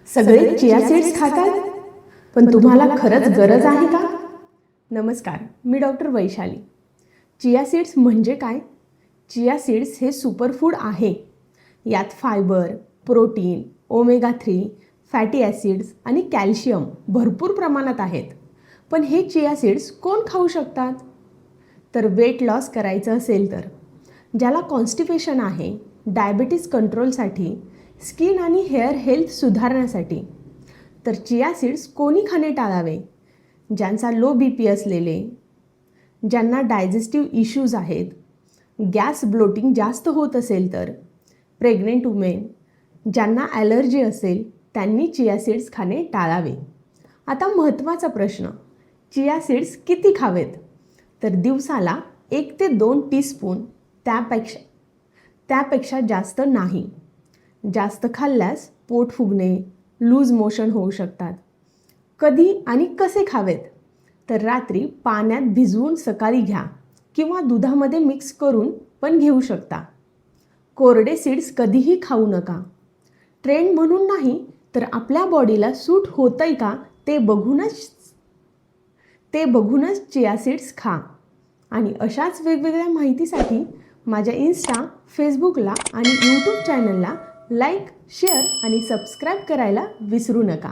सगळे chia seeds खातात, पण तुम्हाला खरंच गरज आहे का? नमस्कार, मी डॉक्टर वैशाली. चिया सीड्स म्हणजे काय? चिया सीड्स हे सुपरफूड आहे. यात fibre, protein, omega 3, fatty acids आणि कॅल्शियम भरपूर प्रमाणात आहेत. पण हे चिया सीड्स कोण खाऊ शकतात? तर वेट लॉस करायचं असेल तर, ज्याला कॉन्स्टिपेशन आहे, डायबिटीज कंट्रोलसाठी, स्किन आणि हेअर हेल्थ सुधारण्यासाठी. तर चिया सीड्स कोणी खाणे टाळावे? ज्यांचा लो BP असलेले, ज्यांना डायजेस्टिव्ह इश्यूज आहेत, गॅस ब्लोटिंग जास्त होत असेल तर, प्रेग्नेंट वुमेन, ज्यांना ॲलर्जी असेल त्यांनी चिया सीड्स खाणे टाळावे. आता महत्त्वाचा प्रश्न, चिया सीड्स किती खावेत? तर दिवसाला 1 ते 2 टीस्पून, त्यापेक्षा जास्त नाही. जास्त खाल्ल्यास पोट फुगणे, लूज मोशन होऊ शकतात. कधी आणि कसे खावेत? तर रात्री पाण्यात भिजवून सकाळी घ्या किंवा दुधामध्ये मिक्स करून पण घेऊ शकता. कोरडे सीड्स कधीही खाऊ नका. ट्रेंड म्हणून नाही, तर आपल्या बॉडीला सूट होतंय का ते बघूनच चिया सीड्स खा. आणि अशाच वेगवेगळ्या माहितीसाठी माझ्या इन्स्टा, फेसबुकला आणि यूट्यूब चॅनलला लाईक, शेअर आणि सबस्क्राईब करायला विसरू नका.